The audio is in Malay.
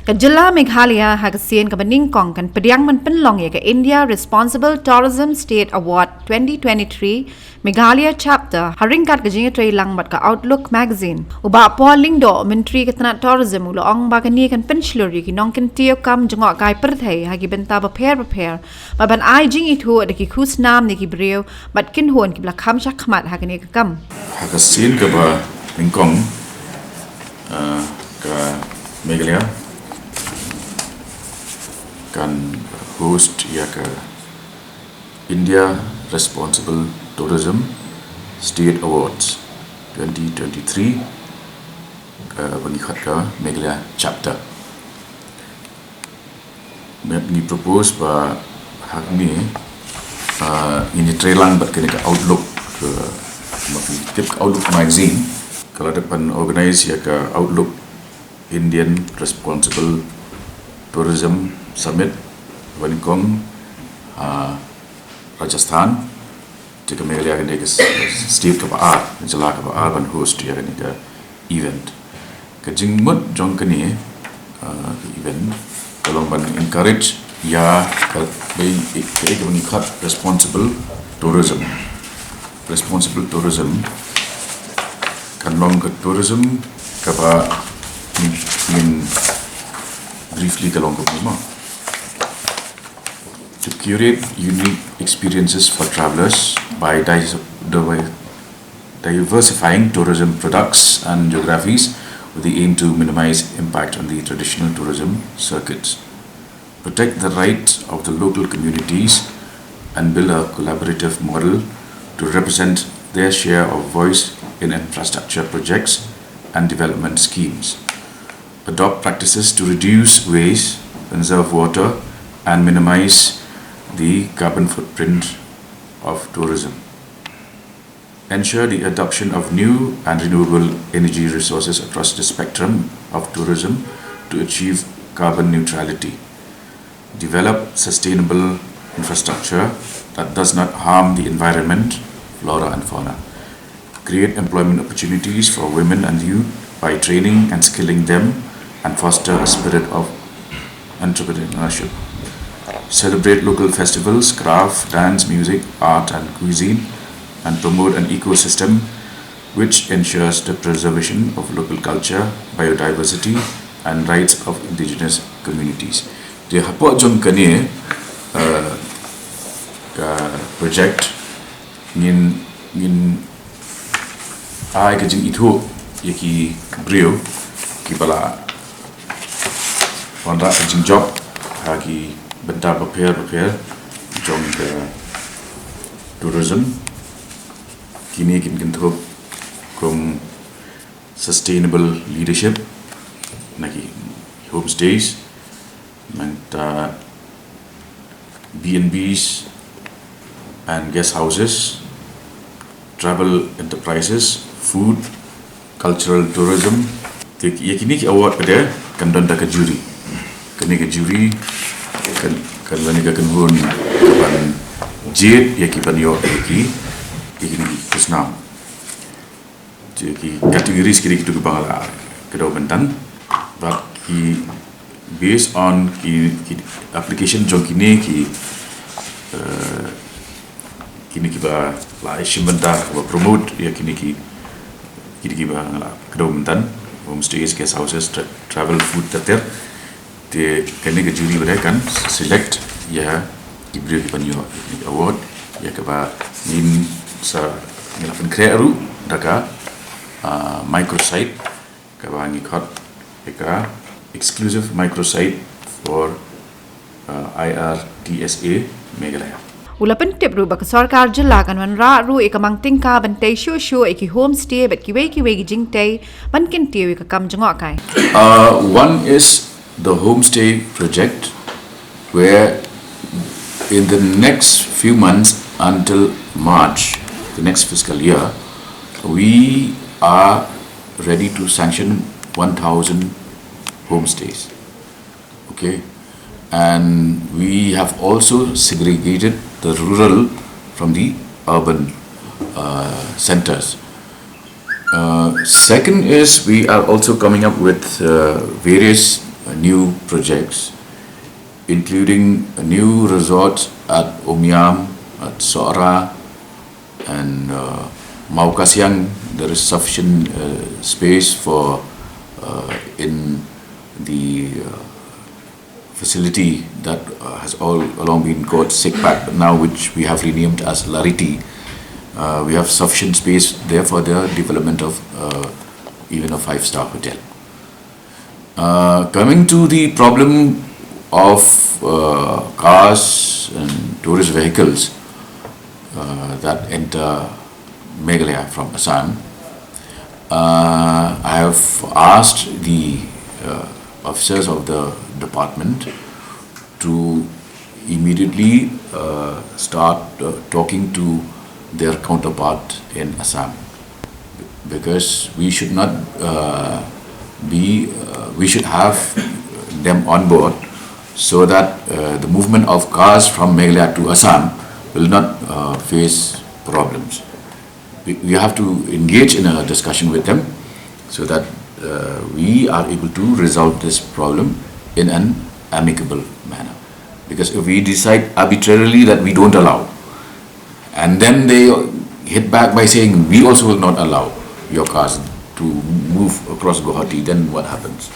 Kajilla Meghalaya Hagasian Kabaning Kong kan Pediang Man Pynlong ya ke India Responsible Tourism State Award 2023 Meghalaya chapter Ryngkat kajing tray lang bat ka Outlook magazine uba polling do menteri ketana tourism ulo ong bagani kan pensluri ki nong kan tiyo kam jengok kai perthai hagi benta prepare baban ai jing itu ada ki khus nam ni ki breu bat kin hon ki blakam shakmat hagani ka kam Hagasian ka ba Ningkong ka Meghalaya kan host ya ke India Responsible Tourism State Awards 2023 ke Ryngkat ke Meghalaya chapter. Ni propose ba hak ni ini trailang bat kena ke Outlook ke tip Outlook magazine kalau depan organize ya ke Outlook Indian Responsible Tourism Summit Waningkong Rajasthan jika Meghalaya kan dia state kebaar jelah kebaar ban host dia kan dia event kejing mud jong kini event kalau ban encourage ya bei Ryngkat responsible tourism kan long ke tourism kaba min briefly kalau ke to curate unique experiences for travelers by diversifying tourism products and geographies with the aim to minimize impact on the traditional tourism circuits, protect the rights of the local communities and build a collaborative model to represent their share of voice in infrastructure projects and development schemes, adopt practices to reduce waste, conserve water and minimize the carbon footprint of tourism, ensure the adoption of new and renewable energy resources across the spectrum of tourism to achieve carbon neutrality, develop sustainable infrastructure that does not harm the environment, flora and fauna, create employment opportunities for women and youth by training and skilling them and foster a spirit of entrepreneurship, celebrate local festivals, craft, dance, music, art and cuisine, and promote an ecosystem which ensures the preservation of local culture, biodiversity and rights of indigenous communities. Dia hapok jom kani project ngin ai kajing itu yaki brio ki bala wanda kajing job hagi benda prepare jom ke tourism kini kin kentuk kum sustainable leadership naki homestays manta B&Bs and guest houses, travel enterprises, food, cultural tourism. Ye kini ki award pada kan donda ke juri. Kini ke juri kan lani ka kan hun kapan jit ye ki ban yo ki kini kusnam. Jadi kategori sekali kita kebangala kedua bentan, but based on ki application jong kini kini ba la shimenta ba promote ya kini ba la kedua bentan homestays, guest houses, travel food tater te kini ke juri berikan select ya diberi panyo award ya ke ba nin sa ngelapan krearu daga microsite ke ba ngikot eka exclusive microsite for IRTSA Meghalaya. Ulapan tip ru bak sarkar jilla kan wan ra ru ikamang tingka bantai show iki homestay bat kiwe jingtai ban kin tiwi ka kam jengok kai. One is the homestay project where in the next few months until March the next fiscal year we are ready to sanction 1,000 homestays. Okay, and we have also segregated the rural from the urban centers. Second is we are also coming up with various new projects, including a new resort at Omiam, at Sora, and Mau Kasiang. There is sufficient space for in the facility that has all along been called Sikpak, but now which we have renamed as Lariti. We have sufficient space there for the development of even a 5-star hotel. Coming to the problem of cars and tourist vehicles that enter Meghalaya from Assam, I have asked the officers of the department to immediately start talking to their counterpart in Assam, because we should not we should have them on board so that the movement of cars from Meghalaya to Assam will not face problems. We have to engage in a discussion with them so that we are able to resolve this problem in an amicable manner. Because if we decide arbitrarily that we don't allow, and then they hit back by saying we also will not allow your cars to move across Guwahati, then what happens?